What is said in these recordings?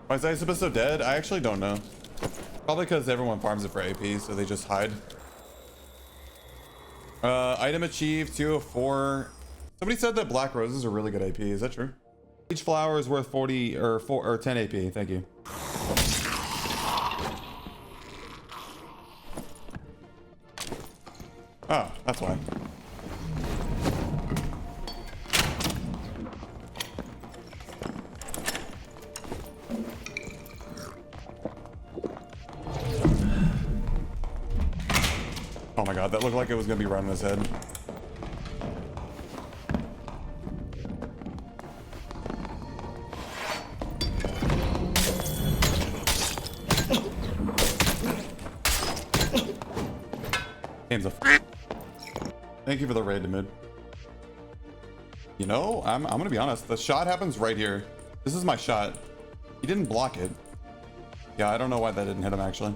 Why is Isopus so dead? I actually don't know. Probably because everyone farms it for AP, so they just hide. Item achieved 204. Somebody said that black roses are really good AP. Is that true? Each flower is worth 40 or 10 AP. Thank you. Oh, that's why. Oh my god, that looked like it was gonna be running his head. Game's a Thank you for the raid to mid. You know, I'm gonna be honest. The shot happens right here. This is my shot. He didn't block it. Yeah, I don't know why that didn't hit him actually.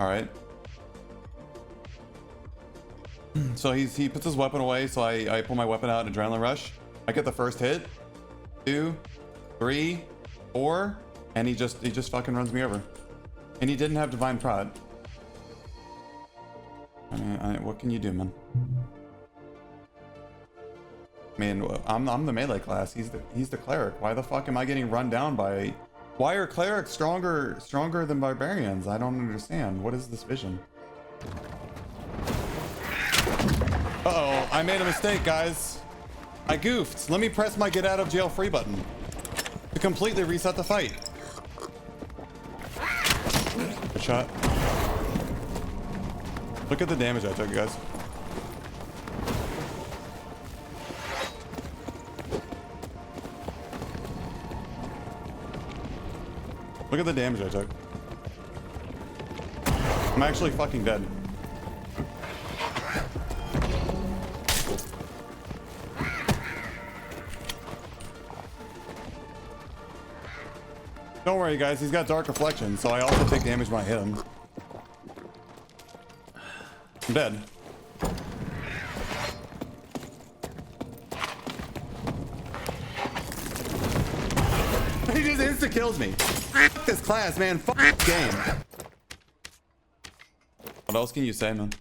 All right. So he puts his weapon away. So I pull my weapon out and adrenaline rush. I get the first hit. 2, 3, 4, and he just fucking runs me over. And he didn't have divine prod. I mean, what can you do, man? I mean, I'm the melee class. He's the cleric. Why the fuck am I getting run down by? Why are clerics stronger than barbarians? I don't understand. What is this vision? Uh-oh, I made a mistake, guys. I goofed. Let me press my get out of jail free button to completely reset the fight. Good shot. Look at the damage I took, guys. Look at the damage I took. I'm actually fucking dead. Don't worry, guys. He's got dark reflection, so I also take damage when I hit him. I'm dead. He just insta kills me. Fuck this class, man. Fuck this game. What else can you say, man?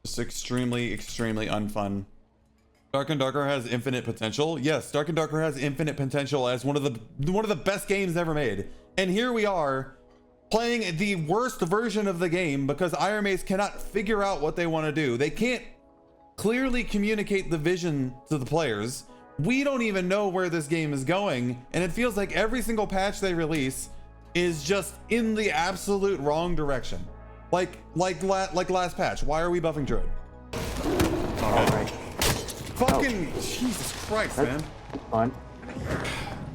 Just extremely unfun. Dark and Darker has infinite potential. Yes, Dark and Darker has infinite potential as one of the best games ever made. And here we are playing the worst version of the game because Iron Mace cannot figure out what they want to do. They can't clearly communicate the vision to the players. We don't even know where this game is going, and it feels like every single patch they release is just in the absolute wrong direction. Like last patch. Why are we buffing druid? Alright. Fucking Jesus Christ, man. Fine.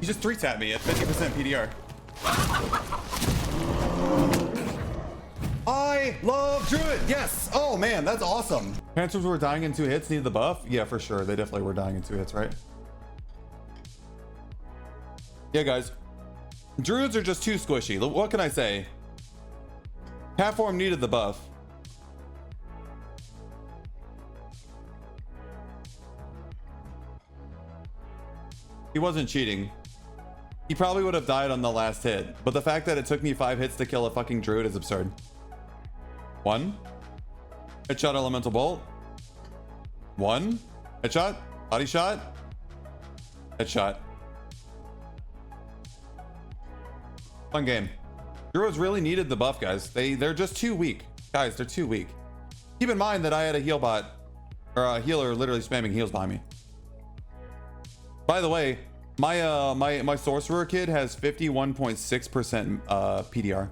You just 3-tapped me at 50% PDR. I love druid. Yes. Oh man, that's awesome. Panthers were dying in 2 hits. Needed the buff. Yeah, for sure. They definitely were dying in 2 hits, right? Yeah, guys. Druids are just too squishy. What can I say? Half form needed the buff. He wasn't cheating. He probably would have died on the last hit, but the fact that it took me 5 hits to kill a fucking druid is absurd. 1 headshot, elemental bolt. 1 headshot, body shot, headshot. Fun game. Druids really needed the buff, guys. They're just too weak, guys. They're too weak. Keep in mind that I had a heal bot or a healer literally spamming heals behind me. By the way, my sorcerer kid has 51.6% PDR,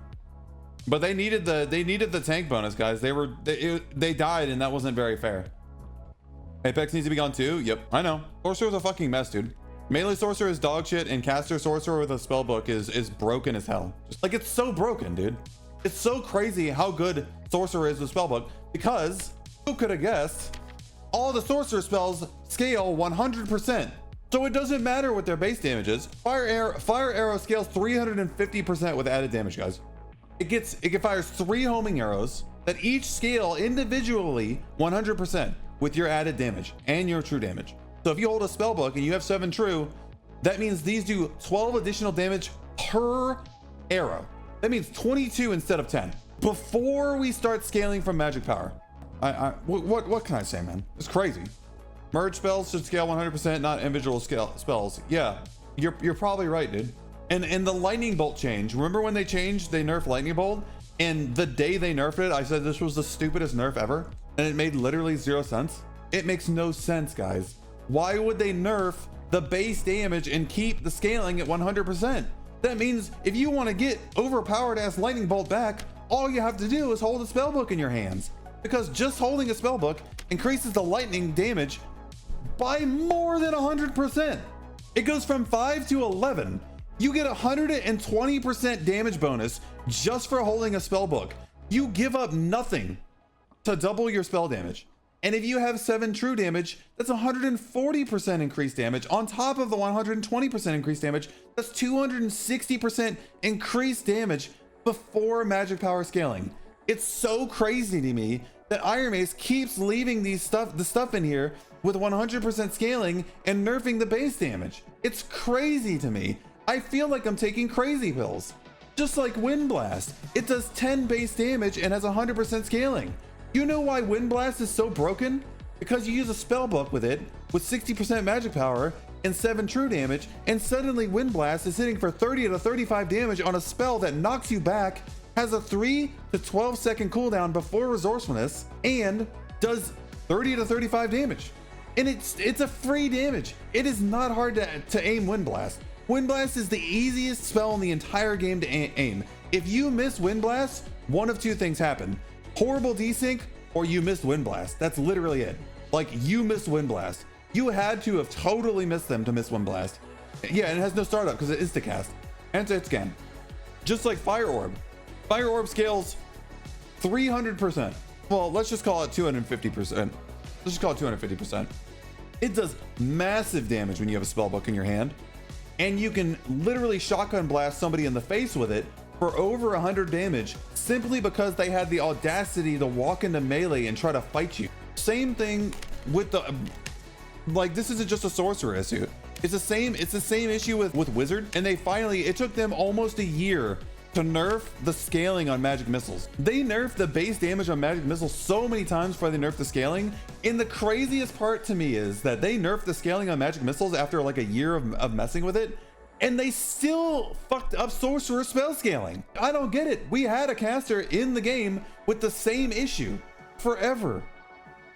but they needed the tank bonus, guys. They died, and that wasn't very fair. Apex needs to be gone too. Yep, I know. Sorcerer's a fucking mess, dude. Melee sorcerer is dog shit, and caster sorcerer with a spell book is broken as hell. Just like, it's so broken, dude. It's so crazy how good sorcerer is with spell book, because who could have guessed all the sorcerer spells scale 100%. So it doesn't matter what their base damage is. Fire arrow scales 350% with added damage, guys. It fires 3 homing arrows that each scale individually 100% with your added damage and your true damage. So if you hold a spell book and you have 7 true, That means these do 12 additional damage per arrow. That means 22 instead of 10. Before we start scaling from magic power. What can I say, man? It's crazy. Merge spells should scale 100%, not individual scale spells. Yeah, you're probably right, dude. And the lightning bolt change. Remember when they changed, they nerfed lightning bolt? And the day they nerfed it, I said this was the stupidest nerf ever. And it made literally 0 sense. It makes no sense, guys. Why would they nerf the base damage and keep the scaling at 100%? That means if you want to get overpowered ass lightning bolt back, all you have to do is hold a spellbook in your hands. Because just holding a spellbook increases the lightning damage by more than 100%. It goes from 5 to 11. You get 120% damage bonus just for holding a spellbook. You give up nothing to double your spell damage. And if you have 7 true damage, that's 140% increased damage on top of the 120% increased damage. That's 260% increased damage before magic power scaling. It's so crazy to me that Iron Mace keeps leaving the stuff in here with 100% scaling and nerfing the base damage. It's crazy to me. I feel like I'm taking crazy pills. Just like Wind Blast, it does 10 base damage and has 100% scaling. You know why Wind Blast is so broken? Because you use a spellbook with it with 60% magic power and 7 true damage, and suddenly Wind Blast is hitting for 30 to 35 damage on a spell that knocks you back, has a 3 to 12 second cooldown before resourcefulness, and does 30 to 35 damage. And it's a free damage. It is not hard to aim Wind Blast. Wind Blast is the easiest spell in the entire game to aim. If you miss Wind Blast, one of 2 things happen. Horrible desync, or you missed Wind Blast. That's literally it. Like, you missed Wind Blast. You had to have totally missed them to miss Wind Blast. Yeah, and it has no startup because it is to cast and to hit scan. Just like Fire Orb. Fire Orb scales 300%. Well, let's just call it 250%. Let's just call it 250%. It does massive damage when you have a spellbook in your hand, and you can literally shotgun blast somebody in the face with it for over 100 damage simply because they had the audacity to walk into melee and try to fight you. Same thing with the, like, this isn't just a sorcerer issue. It's the same issue with wizard, and it took them almost a year to nerf the scaling on magic missiles. They nerfed the base damage on magic missiles so many times before they nerfed the scaling. And the craziest part to me is that they nerfed the scaling on magic missiles after like a year of messing with it, and they still fucked up sorcerer spell scaling. I don't get it. We had a caster in the game with the same issue forever,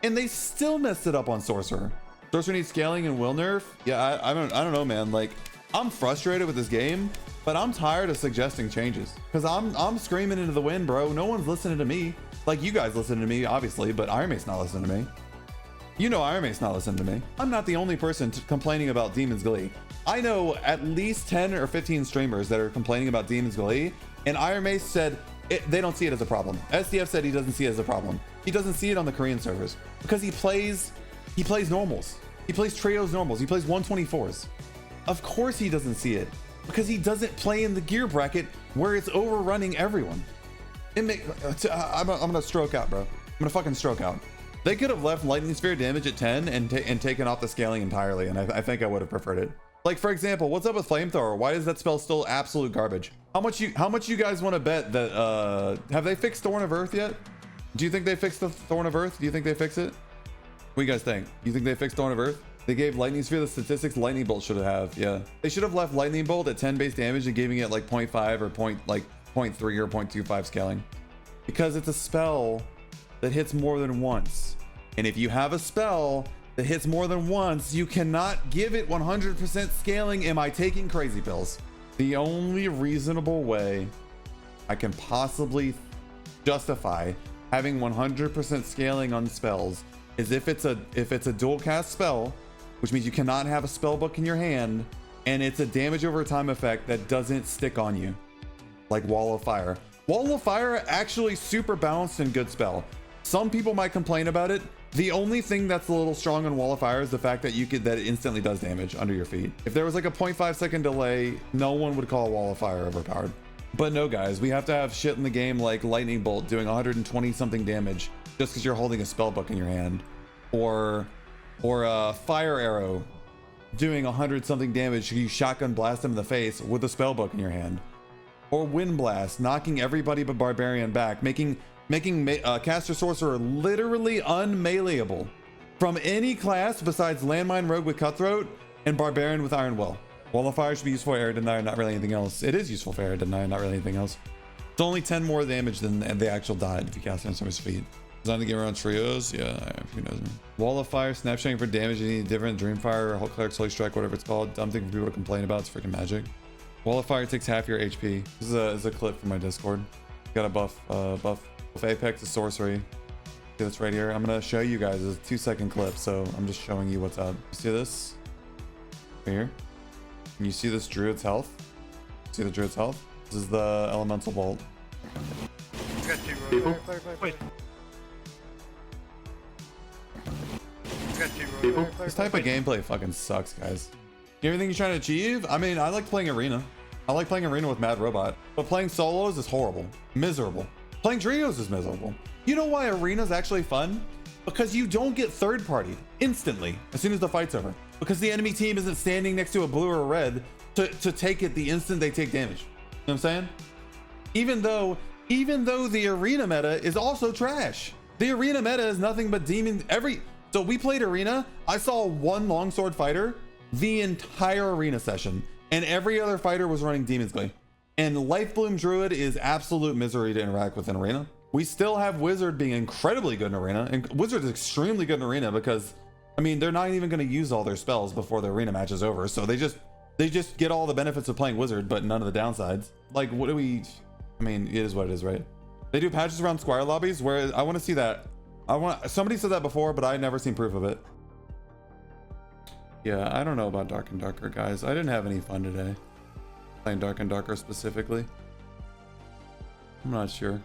and they still messed it up on sorcerer. Sorcerer needs scaling and will nerf. Yeah, I don't know, man. Like, I'm frustrated with this game, but I'm tired of suggesting changes because I'm screaming into the wind, bro. No one's listening to me. Like, you guys listen to me, obviously, but Iron Mate's not listening to me. You know Iron Mate's not listening to me. I'm not the only person complaining about Demon's Glee. I know at least 10 or 15 streamers that are complaining about Demon's Glee, and Iron Mate said they don't see it as a problem. SDF said he doesn't see it as a problem. He doesn't see it on the Korean servers because he plays normals. He plays trios normals. He plays 124s. Of course he doesn't see it because he doesn't play in the gear bracket where it's overrunning everyone. I'm gonna stroke out, bro. I'm gonna fucking stroke out. They could have left lightning sphere damage at 10 and taken off the scaling entirely, and I think I would have preferred it. Like, for example, what's up with flamethrower? Why is that spell still absolute garbage? How much you guys want to bet that have they fixed Thorn of Earth yet? Do you think they fixed the Thorn of Earth? Do you think they fix it? What do you guys think? You think they fixed Thorn of Earth? They gave lightning sphere the statistics lightning bolt should have. Yeah, they should have left lightning bolt at 10 base damage and giving it like 0.5 or 0.3 or 0.25 scaling, because it's a spell that hits more than once. And if you have a spell that hits more than once, you cannot give it 100% scaling. Am I taking crazy pills? The only reasonable way I can possibly justify having 100% scaling on spells is if it's a dual cast spell, which means you cannot have a spell book in your hand, and it's a damage over time effect that doesn't stick on you, like Wall of Fire. Wall of Fire actually super balanced and good spell. Some people might complain about it. The only thing that's a little strong on Wall of Fire is the fact that that it instantly does damage under your feet. If there was like a 0.5 second delay, no one would call Wall of Fire overpowered. But no, guys, we have to have shit in the game like Lightning Bolt doing 120 something damage just because you're holding a spell book in your hand, or Fire Arrow doing 100 something damage, you shotgun blast them in the face with a spell book in your hand. Or wind blast, knocking everybody but barbarian back, making caster sorcerer literally unmeleeable from any class besides landmine rogue with cutthroat and barbarian with iron will. Wall of fire should be useful for air denier, not really anything else. It is useful for air denier, not really anything else. It's only 10 more damage than the actual dot if you cast it on someone's feet. Designed to get around trios? Yeah, who knows, man. Wall of fire, snapshotting for damage, you need different Dreamfire, Cleric's Holy Strike, whatever it's called. Dumb thing for people to complain about, it's freaking magic. Wall of fire takes half your HP. This is a clip from my Discord. Got a buff Apex to sorcery. See this right here? I'm gonna show you guys. It's a 2-second clip, so I'm just showing you what's up. You see this? Right here? Can you see this druid's health? See the druid's health? This is the elemental bolt. People? Wait. People? This type of gameplay fucking sucks, guys. Everything you're trying to achieve? I mean, I like playing arena. I like playing arena with Mad Robot, but playing solos is horrible, miserable. Playing trios is miserable. You know why arena's actually fun? Because you don't get third party instantly as soon as the fight's over. Because the enemy team isn't standing next to a blue or a red to take it the instant they take damage. You know what I'm saying? Even though the arena meta is also trash. The arena meta is nothing but demon so we played arena. I saw one longsword fighter the entire arena session, and every other fighter was running Demon's Glaive. And Lifebloom Druid is absolute misery to interact with in arena. We still have Wizard being incredibly good in arena, and Wizard is extremely good in arena because, I mean, they're not even going to use all their spells before the arena match is over. So they just get all the benefits of playing Wizard, but none of the downsides. Like, what do we? I mean, it is what it is, right? They do patches around Squire lobbies, where I want to see that. Somebody said that before, but I've never seen proof of it. Yeah, I don't know about Dark and Darker, guys. I didn't have any fun today playing Dark and Darker specifically. I'm not sure.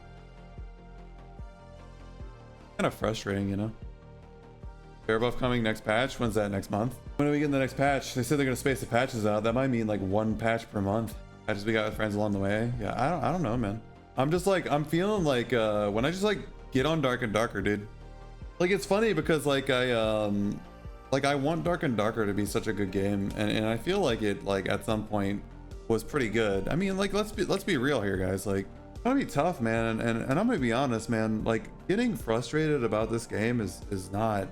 Kind of frustrating, you know. Bear buff coming next patch. When's that? Next month? When are we getting the next patch? They said they're gonna space the patches out. That might mean like one patch per month. Patches we got with friends along the way. Yeah, I don't know, man. I'm just like, I'm feeling like when I just like get on Dark and Darker, dude. Like, it's funny because like I want Dark and Darker to be such a good game, and I feel like it, like, at some point was pretty good. I mean, like, let's be real here, guys. Like, it's gonna be tough, man, and I'm gonna be honest, man. Like, getting frustrated about this game is not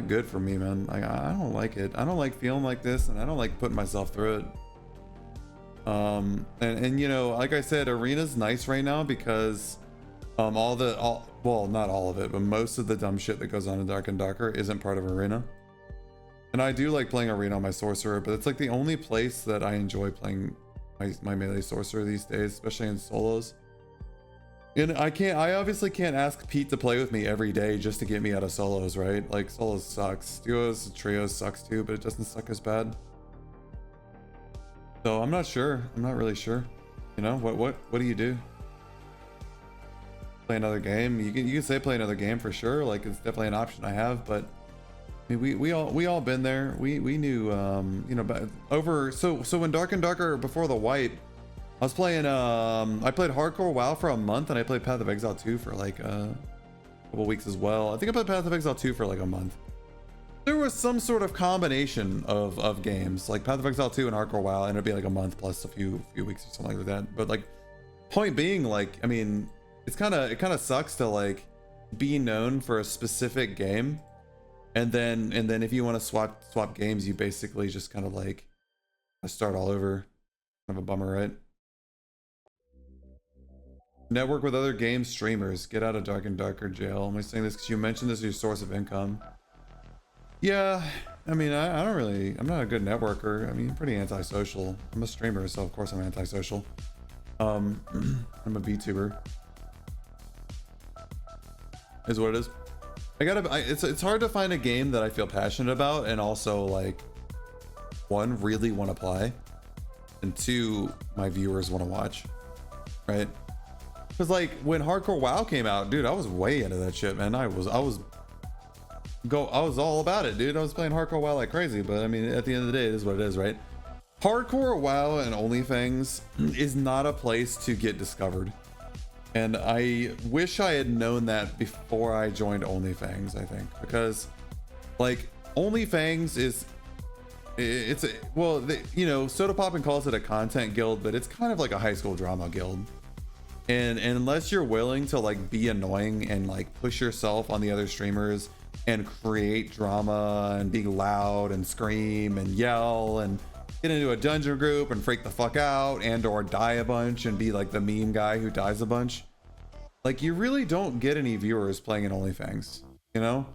good for me, man. Like, I don't like it. I don't like feeling like this, and I don't like putting myself through it. And you know, like I said, arena's nice right now because well, not all of it, but most of the dumb shit that goes on in Dark and Darker isn't part of arena. And I do like playing arena on my sorcerer, but it's like the only place that I enjoy playing my melee sorcerer these days, especially in solos. And I obviously can't ask Pete to play with me every day just to get me out of solos, right? Like, solos sucks. Duos, trios sucks too, but it doesn't suck as bad. So I'm not sure. I'm not really sure. You know, what do you do? Play another game? You can say play another game for sure. Like, it's definitely an option I have, but I mean, we all been there. We knew, you know, over. So when Dark and Darker before the wipe, I was playing. I played Hardcore WoW for a month, and I played Path of Exile 2 for like a couple weeks as well. I think I played Path of Exile 2 for like a month. There was some sort of combination of games, like Path of Exile 2 and Hardcore WoW, and it'd be like a month plus a few weeks or something like that. But like, point being, like, I mean, it kind of sucks to like be known for a specific game. And then if you want to swap games, you basically just kind of like start all over. Kind of a bummer, right? Network with other game streamers. Get out of Dark and Darker jail. Am I saying this because you mentioned this as your source of income? Yeah, I mean, I'm not a good networker. I mean, I'm pretty antisocial. I'm a streamer, so of course I'm antisocial. I'm a VTuber. Is what it is. It's hard to find a game that I feel passionate about and also, like, one, really want to play, and two, my viewers want to watch, right? Because like when Hardcore WoW came out, dude, I was way into that shit, man. I was all about it, dude. I was playing Hardcore WoW like crazy, but I mean, at the end of the day, it is what it is, right? Hardcore WoW and OnlyFans is not a place to get discovered. And I wish I had known that before I joined OnlyFans, I think. Because, like, OnlyFans is it's a, well, you know, Soda Poppin calls it a content guild, but it's kind of like a high school drama guild. And unless you're willing to like be annoying and like push yourself on the other streamers and create drama and be loud and scream and yell and get into a dungeon group and freak the fuck out and or die a bunch and be like the meme guy who dies a bunch, like you really don't get any viewers playing in OnlyFans, you know?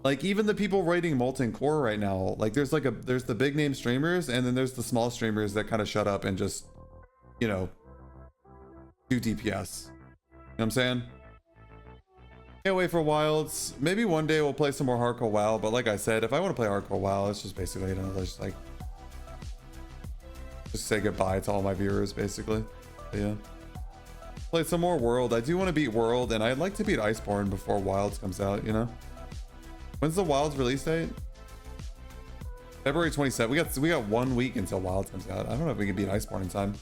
Like even the people rating Molten Core right now, like there's the big name streamers and then there's the small streamers that kind of shut up and just, you know, do DPS. You know what I'm saying? Can't wait for Wilds. Maybe one day we'll play some more hardcore WoW, but like I said, if I want to play hardcore WoW, it's just basically, you know, just like just say goodbye to all my viewers basically. But yeah. Play some more World. I do want to beat World and I'd like to beat Iceborne before Wilds comes out, you know? When's the Wilds release date? February 27th. We got 1 week until Wilds comes out. I don't know if we can beat Iceborne in time.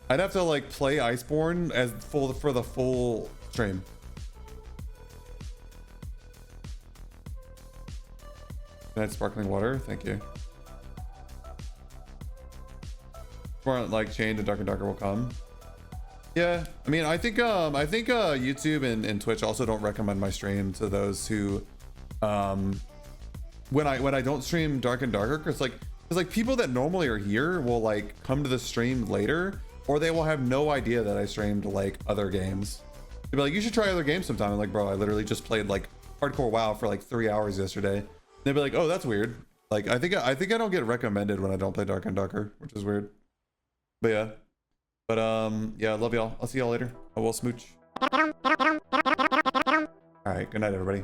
I'd have to like play Iceborne as full for the full stream. Good sparkling water, thank you. More like Chained and Darker will come. Yeah, I mean, I think YouTube and Twitch also don't recommend my stream to those who, when I don't stream Dark and Darker, because like people that normally are here will like come to the stream later, or they will have no idea that I streamed like other games. They'll be like, you should try other games sometime. I'm like, bro, I literally just played like hardcore WoW for like 3 hours yesterday. And they'd be like, oh, that's weird. Like, I think I don't get recommended when I don't play Dark and Darker, which is weird. But yeah. But yeah, I love y'all. I'll see y'all later. I will smooch. All right, good night, everybody.